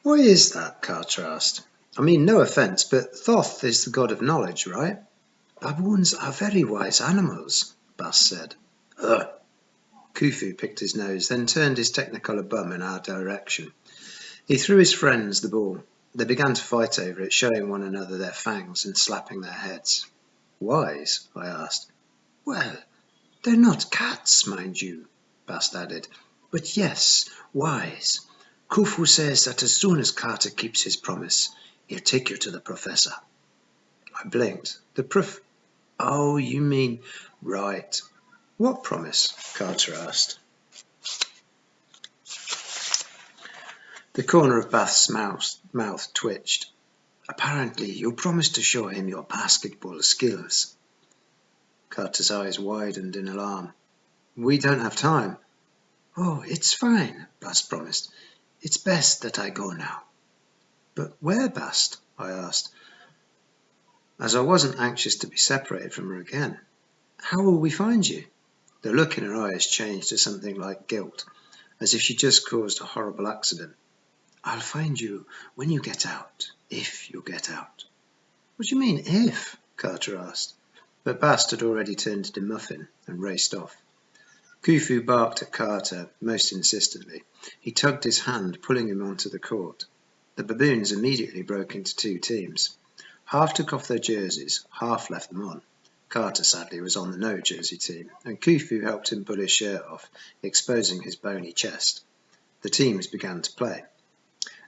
Why is that? Carter asked. I mean, no offence, but Thoth is the god of knowledge, right? Baboons are very wise animals, Bas said. Ugh. Khufu picked his nose, then turned his technicolor bum in our direction. He threw his friends the ball. They began to fight over it, showing one another their fangs and slapping their heads. Wise? I asked. Well, they're not cats, mind you, Bast added. But yes, wise. Khufu says that as soon as Carter keeps his promise, he'll take you to the professor. I blinked. Oh, you mean... Right. What promise? Carter asked. The corner of Bath's mouth twitched. Apparently, you promised to show him your basketball skills. Carter's eyes widened in alarm. We don't have time. Oh, it's fine, Bast promised. It's best that I go now. But where, Bast? I asked, as I wasn't anxious to be separated from her again. How will we find you? The look in her eyes changed to something like guilt, as if she just caused a horrible accident. I'll find you when you get out, if you get out. What do you mean, if? Carter asked. But Bast had already turned into Muffin and raced off. Khufu barked at Carter most insistently. He tugged his hand, pulling him onto the court. The baboons immediately broke into two teams. Half took off their jerseys, half left them on. Carter sadly was on the no-jersey team, and Khufu helped him pull his shirt off, exposing his bony chest. The teams began to play.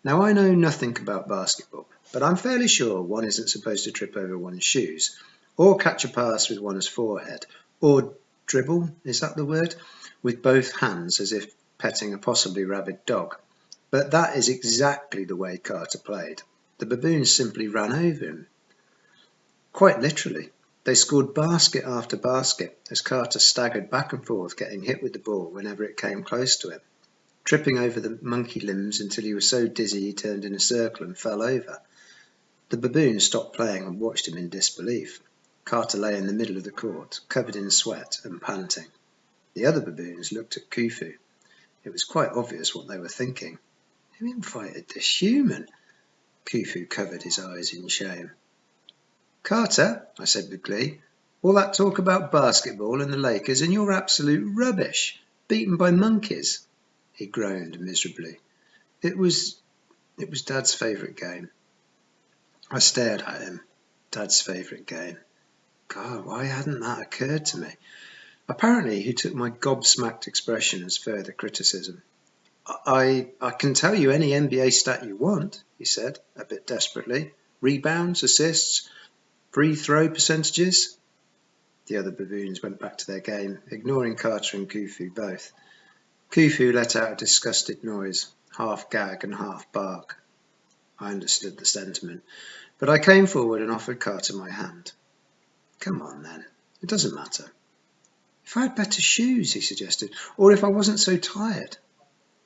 Now I know nothing about basketball, but I'm fairly sure one isn't supposed to trip over one's shoes, or catch a pass with one's forehead, or dribble, is that the word, with both hands as if petting a possibly rabid dog. But that is exactly the way Carter played. The baboons simply ran over him. Quite literally. They scored basket after basket as Carter staggered back and forth, getting hit with the ball whenever it came close to him, tripping over the monkey limbs until he was so dizzy he turned in a circle and fell over. The baboons stopped playing and watched him in disbelief. Carter lay in the middle of the court, covered in sweat and panting. The other baboons looked at Khufu. It was quite obvious what they were thinking. Who invited this human? Khufu covered his eyes in shame. Carter, I said with glee, all that talk about basketball and the Lakers and you're absolute rubbish, beaten by monkeys. He groaned miserably. It was Dad's favourite game. I stared at him. Dad's favourite game. God, why hadn't that occurred to me? Apparently he took my gobsmacked expression as further criticism. I can tell you any NBA stat you want, he said, a bit desperately. Rebounds, assists, free throw percentages. The other baboons went back to their game, ignoring Carter and Khufu both. Khufu let out a disgusted noise, half gag and half bark. I understood the sentiment, but I came forward and offered Carter my hand. Come on then, it doesn't matter. If I had better shoes, he suggested, or if I wasn't so tired.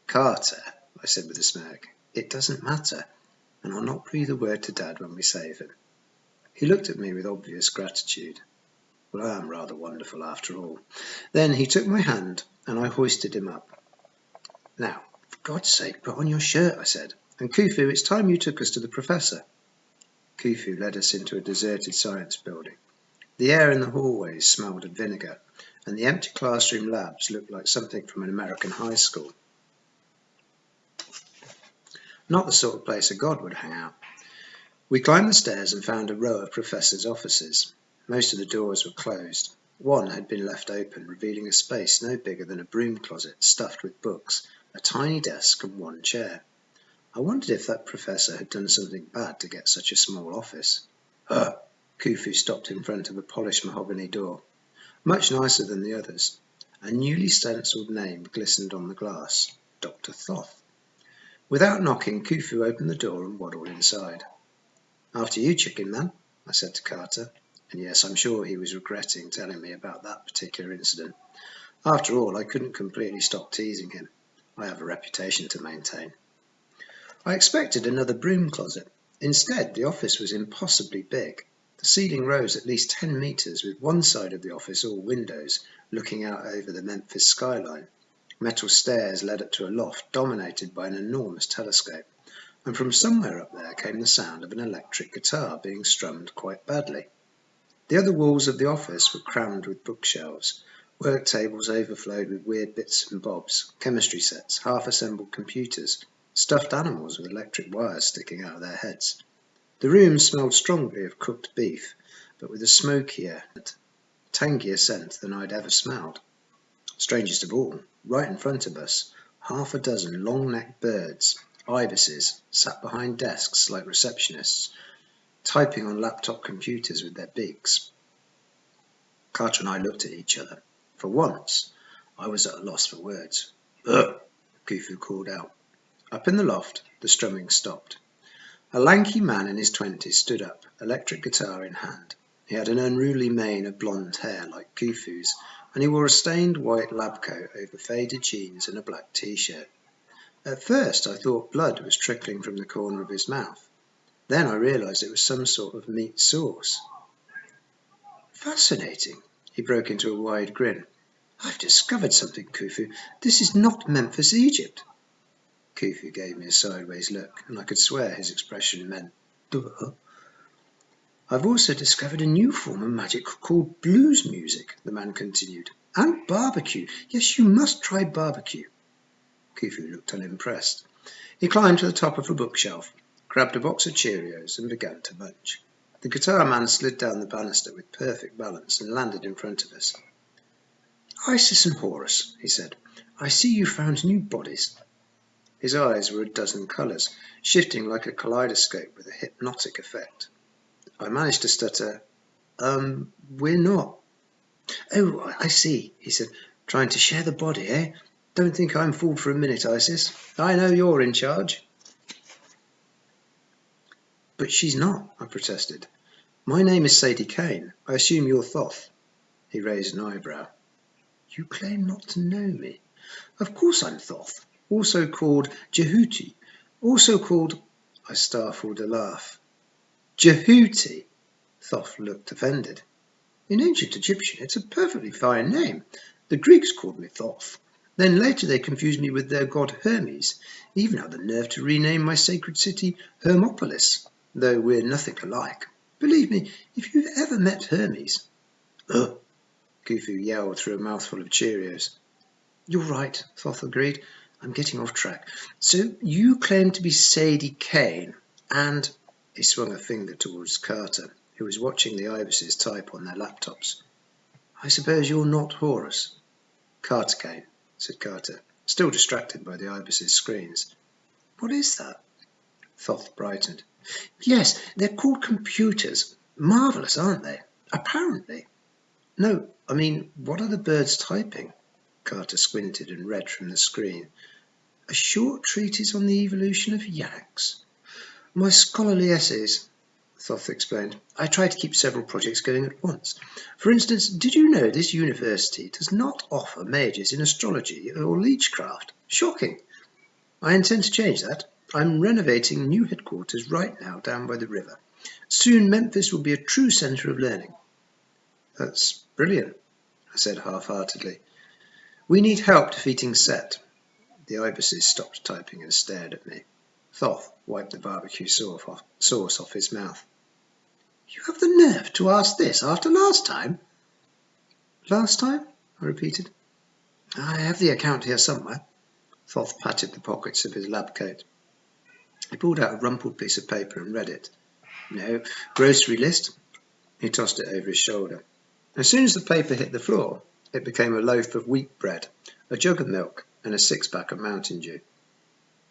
Carter, I said with a smirk, it doesn't matter, and I'll not breathe a word to Dad when we save him. He looked at me with obvious gratitude. Well, I am rather wonderful after all. Then he took my hand and I hoisted him up. Now, for God's sake, put on your shirt, I said. And Khufu, it's time you took us to the professor. Khufu led us into a deserted science building. The air in the hallways smelled of vinegar, and the empty classroom labs looked like something from an American high school. Not the sort of place a god would hang out. We climbed the stairs and found a row of professors' offices. Most of the doors were closed. One had been left open, revealing a space no bigger than a broom closet stuffed with books, a tiny desk and one chair. I wondered if that professor had done something bad to get such a small office. Khufu stopped in front of a polished mahogany door, much nicer than the others. A newly stenciled name glistened on the glass, Dr. Thoth. Without knocking, Khufu opened the door and waddled inside. After you, chicken man, I said to Carter, and yes, I'm sure he was regretting telling me about that particular incident. After all, I couldn't completely stop teasing him. I have a reputation to maintain. I expected another broom closet. Instead, the office was impossibly big. The ceiling rose at least 10 metres, with one side of the office all windows, looking out over the Memphis skyline. Metal stairs led up to a loft dominated by an enormous telescope. and from somewhere up there came the sound of an electric guitar being strummed quite badly. The other walls of the office were crammed with bookshelves. Work tables overflowed with weird bits and bobs, chemistry sets, half-assembled computers, stuffed animals with electric wires sticking out of their heads. The room smelled strongly of cooked beef, but with a smokier, tangier scent than I'd ever smelled. Strangest of all, right in front of us, half a dozen long-necked birds, ibises, sat behind desks like receptionists, typing on laptop computers with their beaks. Carter and I looked at each other. For once, I was at a loss for words. "Ugh!" Khufu called out. Up in the loft, the strumming stopped. A lanky man in his 20s stood up, electric guitar in hand. He had an unruly mane of blonde hair like Khufu's, and he wore a stained white lab coat over faded jeans and a black t-shirt. At first, I thought blood was trickling from the corner of his mouth. Then I realized it was some sort of meat sauce. "Fascinating." He broke into a wide grin. "I've discovered something, Khufu. This is not Memphis, Egypt." Khufu gave me a sideways look, and I could swear his expression meant, duh. "I've also discovered a new form of magic called blues music," the man continued. "And barbecue. Yes, you must try barbecue." Khufu looked unimpressed. He climbed to the top of a bookshelf, grabbed a box of Cheerios, and began to munch. The guitar man slid down the banister with perfect balance and landed in front of us. "Isis and Horus," he said, "I see you found new bodies." His eyes were a dozen colours, shifting like a kaleidoscope with a hypnotic effect. I managed to stutter, "We're not." "Oh, I see," he said, "trying to share the body, eh? Don't think I'm fooled for a minute, Isis. I know you're in charge." "But she's not," I protested. "My name is Sadie Kane. I assume you're Thoth." He raised an eyebrow. "You claim not to know me." "Of course I'm Thoth, also called Jehuti, also called—" I stifled a laugh. "Jehuti?" Thoth looked offended. "In ancient Egyptian, it's a perfectly fine name. The Greeks called me Thoth. Then later they confused me with their god Hermes. Even had the nerve to rename my sacred city Hermopolis, though we're nothing alike. Believe me, if you've ever met Hermes—" "Ugh!" Khufu yelled through a mouthful of Cheerios. "You're right," Thoth agreed. "I'm getting off track. So you claim to be Sadie Kane, and—" He swung a finger towards Carter, who was watching the ibises type on their laptops. "I suppose you're not Horus?" "Carter Kane," said Carter, still distracted by the ibis's screens. "What is that?" Thoth brightened. "Yes, they're called computers. Marvellous, aren't they? Apparently." "No, I mean, what are the birds typing?" Carter squinted and read from the screen. "A short treatise on the evolution of yaks." "My scholarly essays," Thoth explained. "I try to keep several projects going at once. For instance, did you know this university does not offer majors in astrology or leechcraft? Shocking. I intend to change that. I'm renovating new headquarters right now down by the river. Soon Memphis will be a true centre of learning." "That's brilliant," I said half-heartedly. "We need help defeating Set." The ibises stopped typing and stared at me. Thoth wiped the barbecue sauce off his mouth. "You have the nerve to ask this after last time?" "Last time?" I repeated. "I have the account here somewhere." Thoth patted the pockets of his lab coat. He pulled out a rumpled piece of paper and read it. "No, grocery list." He tossed it over his shoulder. As soon as the paper hit the floor, it became a loaf of wheat bread, a jug of milk, and a six-pack of Mountain Dew.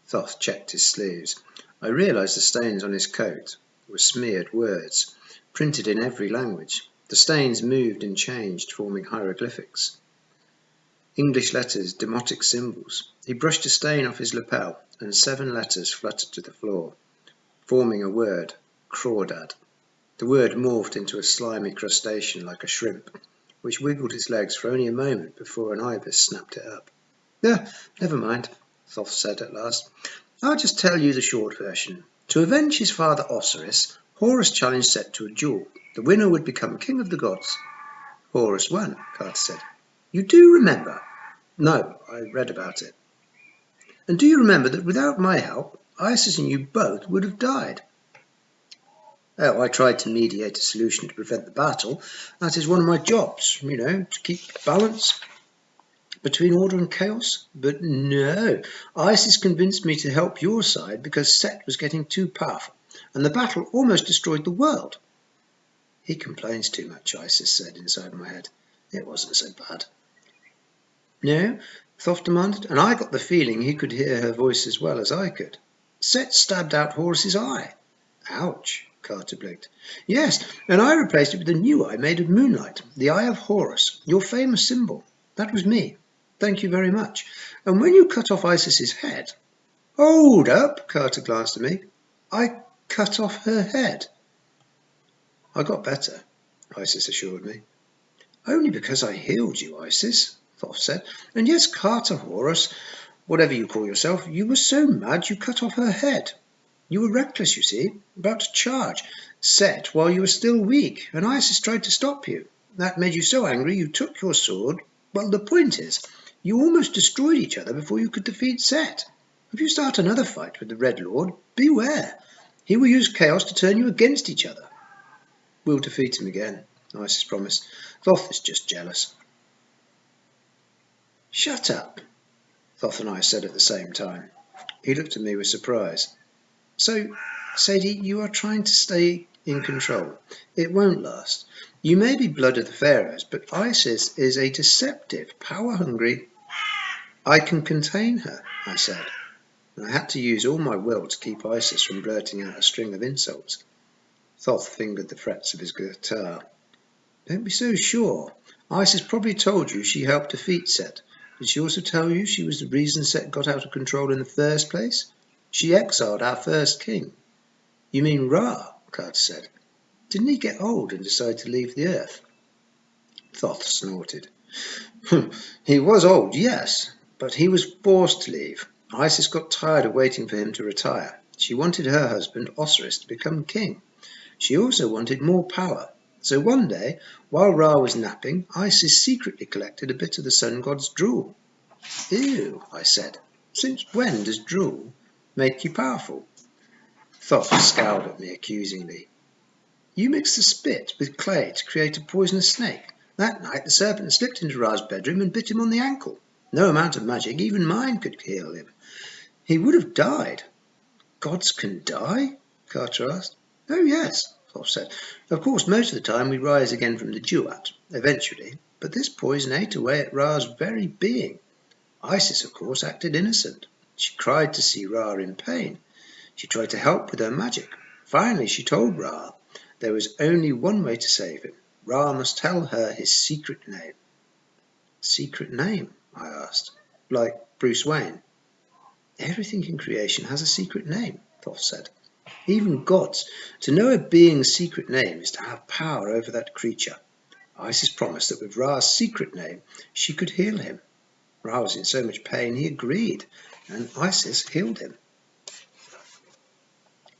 Thoth checked his sleeves. I realized the stains on his coat were smeared words, printed in every language. The stains moved and changed, forming hieroglyphics. English letters, demotic symbols. He brushed a stain off his lapel, and 7 letters fluttered to the floor, forming a word, crawdad. The word morphed into a slimy crustacean like a shrimp, which wiggled its legs for only a moment before an ibis snapped it up. Never mind," Thoth said at last. "I'll just tell you the short version. To avenge his father Osiris, Horus challenged Set to a duel. The winner would become king of the gods." "Horus won," Carter said. "You do remember?" "No, I read about it." "And do you remember that without my help, Isis and you both would have died. Oh, I tried to mediate a solution to prevent the battle. That is one of my jobs, to keep balance between order and chaos. But no, Isis convinced me to help your side because Set was getting too powerful, and the battle almost destroyed the world. He complains too much, Isis said inside my head. It wasn't so bad. No? Thoth demanded, and I got the feeling he could hear her voice as well as I could. Set stabbed out Horus's eye. Ouch, Carter blinked. Yes, and I replaced it with a new eye made of moonlight, the Eye of Horus, your famous symbol. That was me. Thank you very much. And when you cut off Isis's head... Hold up, Carter glanced at me. I cut off her head. I got better, Isis assured me. Only because I healed you, Isis, Thoth said. And yes, Carter Horus, whatever you call yourself, you were so mad you cut off her head. You were reckless, you see, about to charge, Set while you were still weak, and Isis tried to stop you. That made you so angry you took your sword. Well, the point is, you almost destroyed each other before you could defeat Set. If you start another fight with the Red Lord, beware. He will use chaos to turn you against each other. We'll defeat him again, Isis promised. Thoth is just jealous. Shut up, Thoth and I said at the same time. He looked at me with surprise. So, Sadie, you are trying to stay in control. It won't last. You may be blood of the pharaohs, but Isis is a deceptive, power-hungry... I can contain her, I said. And I had to use all my will to keep Isis from blurting out a string of insults. Thoth fingered the frets of his guitar. Don't be so sure. Isis probably told you she helped defeat Set. Did she also tell you she was the reason Set got out of control in the first place? She exiled our first king. You mean Ra, Carter said. Didn't he get old and decide to leave the earth? Thoth snorted. He was old, yes, but he was forced to leave. Isis got tired of waiting for him to retire. She wanted her husband, Osiris, to become king. She also wanted more power. So one day, while Ra was napping, Isis secretly collected a bit of the sun god's drool. Ew, I said. Since when does drool make you powerful? Thoth scowled at me accusingly. You mixed the spit with clay to create a poisonous snake. That night the serpent slipped into Ra's bedroom and bit him on the ankle. No amount of magic, even mine, could heal him. He would have died. Gods can die? Carter asked. Oh yes, Thoth said. Of course, most of the time we rise again from the duat, eventually, but this poison ate away at Ra's very being. Isis, of course, acted innocent. She cried to see Ra in pain. She tried to help with her magic. Finally, she told Ra there was only one way to save him. Ra must tell her his secret name. Secret name? I asked. Like Bruce Wayne. Everything in creation has a secret name, Thoth said. Even gods. To know a being's secret name is to have power over that creature. Isis promised that with Ra's secret name, she could heal him. Ra was in so much pain he agreed, and Isis healed him.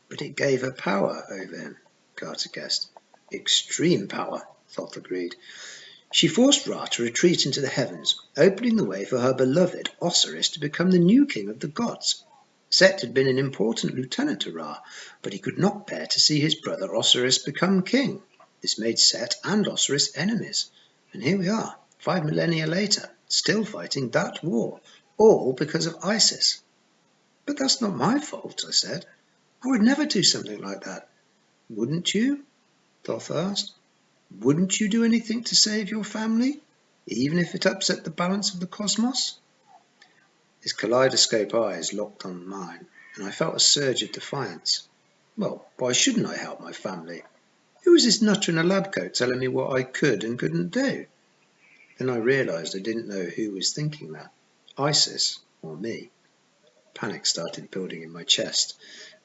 But it gave her power over him, Carter guessed. Extreme power, Thoth agreed. She forced Ra to retreat into the heavens, opening the way for her beloved Osiris to become the new king of the gods. Set had been an important lieutenant to Ra, but he could not bear to see his brother Osiris become king. This made Set and Osiris enemies. And here we are, 5 millennia later, still fighting that war, all because of Isis. But that's not my fault, I said. I would never do something like that. Wouldn't you? Thoth asked. Wouldn't you do anything to save your family, even if it upset the balance of the cosmos? His kaleidoscope eyes locked on mine, and I felt a surge of defiance. Well, why shouldn't I help my family? Who was this nutter in a lab coat telling me what I could and couldn't do? Then I realised I didn't know who was thinking that, Isis or me. Panic started building in my chest.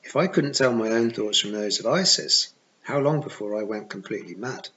If I couldn't tell my own thoughts from those of Isis, how long before I went completely mad?